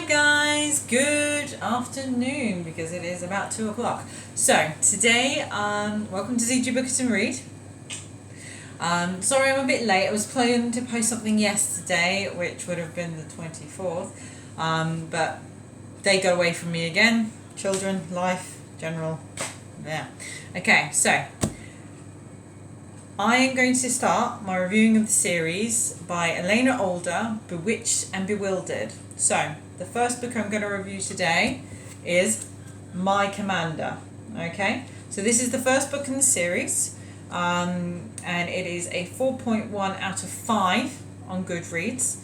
Hi guys, good afternoon because it is about 2 o'clock. So today, welcome to ZJ-BOOKIT-AND-READ. Sorry I'm a bit late. I was planning to post something yesterday, which would have been the 24th, but they got away from me again. Children, life, general, yeah. Okay, so I am going to start my reviewing of the series by Aleana Alder, Bewitched and Bewildered. So, the first book I'm going to review today is My Commander. Okay, so this is the first book in the series, and it is a 4.1 out of 5 on Goodreads.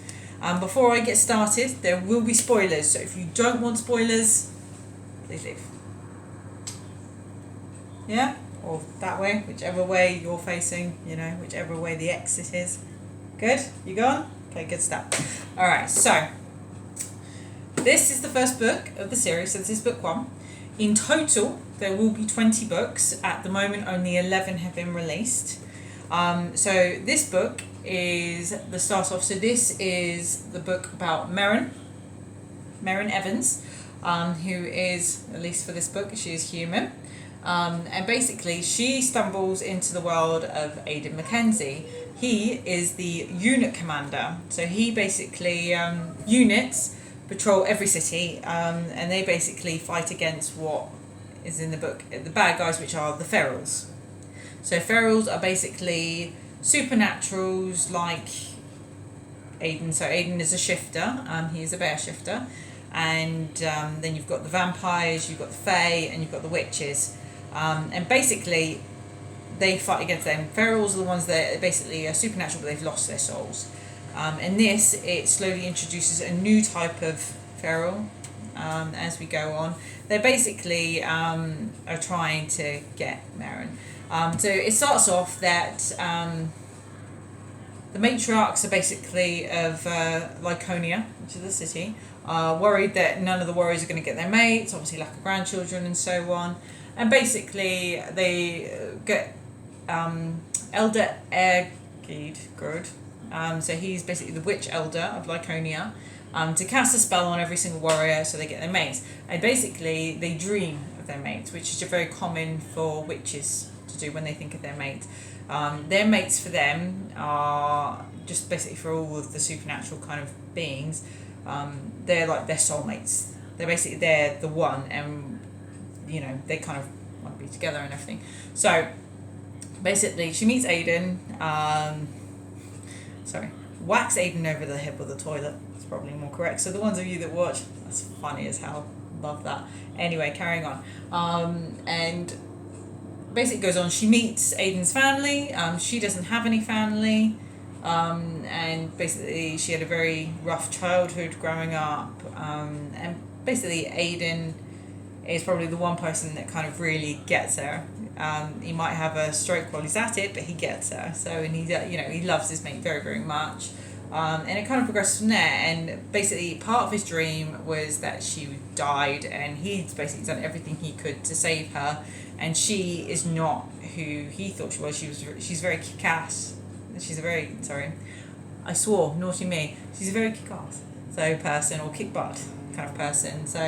Before I get started, there will be spoilers, so if you don't want spoilers, please leave. Yeah? Or that way, whichever way you're facing, whichever way the exit is. Good? You gone? Okay, good stuff. Alright, so this is the first book of the series, so this is book 1. In total, there will be 20 books. At the moment, only 11 have been released. So this book is the start off. So this is the book about Merrin Evans, who is, at least for this book, she is human. And basically, she stumbles into the world of Aidan Mackenzie. He is the unit commander. So he basically, units patrol every city, and they basically fight against what is in the book, the bad guys, which are the ferals. So ferals are basically supernaturals like Aidan. So Aidan is a shifter, he is a bear shifter. And then you've got the vampires, you've got the fae, and you've got the witches. And basically, they fight against them. Ferals are the ones that basically are supernatural, but they've lost their souls. And this, it slowly introduces a new type of feral as we go on. They basically are trying to get Merrin. So it starts off that the matriarchs are basically of Lyconia, which is the city, worried that none of the warriors are going to get their mates, obviously lack of grandchildren and so on. And basically they get Elder Good. So he's basically the witch elder of Lyconia, to cast a spell on every single warrior so they get their mates. And basically they dream of their mates, which is very common for witches to do when they think of their mates. Their mates for them are just basically for all of the supernatural kind of beings. They're like their soulmates. They're the one, and they kind of want to be together and everything. So basically she meets Aidan, whacks Aidan over the head with a toilet. It's probably more correct. So the ones of you that watch, that's funny as hell. Love that. Anyway, carrying on. And basically goes on. She meets Aidan's family. She doesn't have any family. And basically she had a very rough childhood growing up. And basically Aidan is probably the one person that kind of really gets her. He might have a stroke while he's at it, but he gets her. So, and he loves his mate very, very much. And it kind of progressed from there. And basically, part of his dream was that she died, and he's basically done everything he could to save her. And she is not who he thought she was. She's very kick-ass. I swore, naughty me. She's a very kick-ass person, or kick-butt kind of person. So,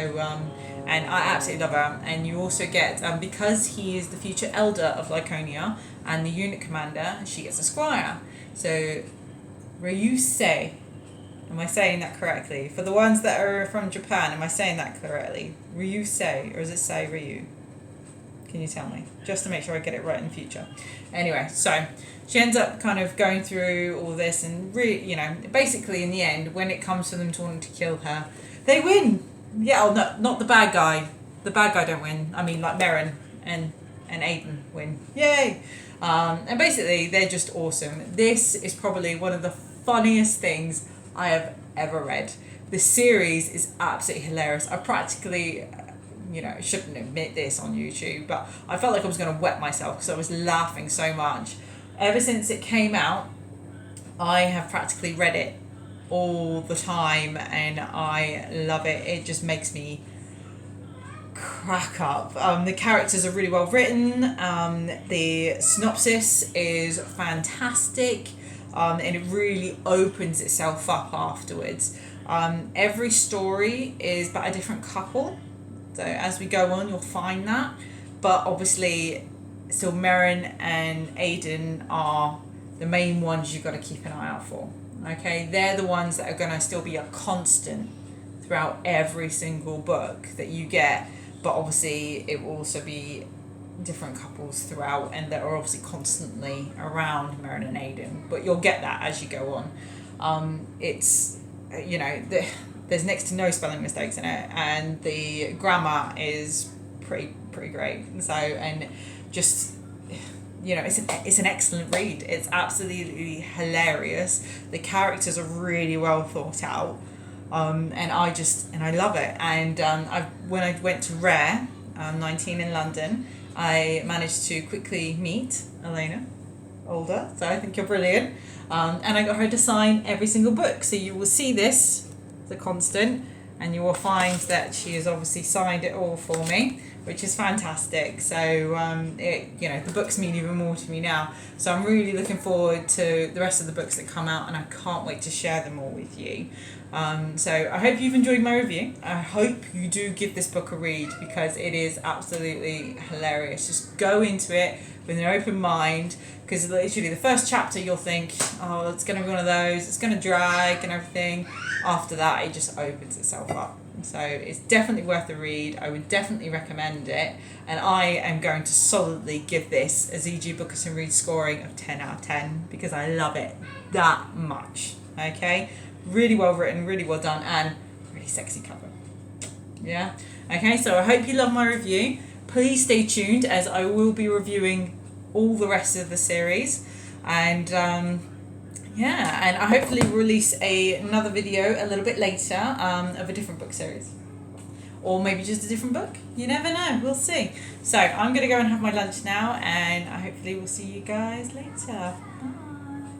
and I absolutely love her. And you also get, because he is the future elder of Lyconia and the unit commander, she gets a squire. So Ryusei, am I saying that correctly? For the ones that are from Japan, am I saying that correctly? Ryusei, or is it say Ryu? Can you tell me? Just to make sure I get it right in the future. Anyway, so she ends up kind of going through all this, and basically in the end, when it comes to them wanting to kill her, they win. Yeah, not the bad guy. The bad guy don't win. I mean, like Merrin and Aidan win. Yay! And basically, they're just awesome. This is probably one of the funniest things I have ever read. The series is absolutely hilarious. I practically, shouldn't admit this on YouTube, but I felt like I was going to wet myself because I was laughing so much. Ever since it came out, I have practically read it all the time, and I love it. It just makes me crack up. The characters are really well written. The synopsis is fantastic, and it really opens itself up afterwards. Every story is about a different couple. So as we go on, you'll find that. But obviously, still Merrin and Aiden are the main ones you've got to keep an eye out for. Okay, they're the ones that are going to still be a constant throughout every single book that you get. But obviously, it will also be different couples throughout, and that are obviously constantly around Merrin and Aiden. But you'll get that as you go on. It's, you know, there's next to no spelling mistakes in it, and the grammar is pretty great. So, and just, you know, it's an excellent read. It's absolutely hilarious. The characters are really well thought out, and I love it. And when I went to Rare 19 in London, I managed to quickly meet Aleana Alder. So I think you're brilliant. And I got her to sign every single book. So you will see this, the constant, and you will find that she has obviously signed it all for me, which is fantastic. So, the books mean even more to me now. So I'm really looking forward to the rest of the books that come out, and I can't wait to share them all with you. So I hope you've enjoyed my review. I hope you do give this book a read, because it is absolutely hilarious. Just go into it with an open mind, because literally the first chapter you'll think, oh, it's going to be one of those, it's going to drag and everything. After that, it just opens itself up. So it's definitely worth a read. I would definitely recommend it. And I am going to solidly give this a ZJ-BOOKIT-AND-READ scoring of 10 out of 10, because I love it that much. Okay? Really well written, really well done, and really sexy cover. Yeah? Okay, so I hope you love my review. Please stay tuned, as I will be reviewing all the rest of the series. And and I hopefully release another video a little bit later of a different book series. Or maybe just a different book. You never know. We'll see. So I'm going to go and have my lunch now, and I hopefully will see you guys later. Bye.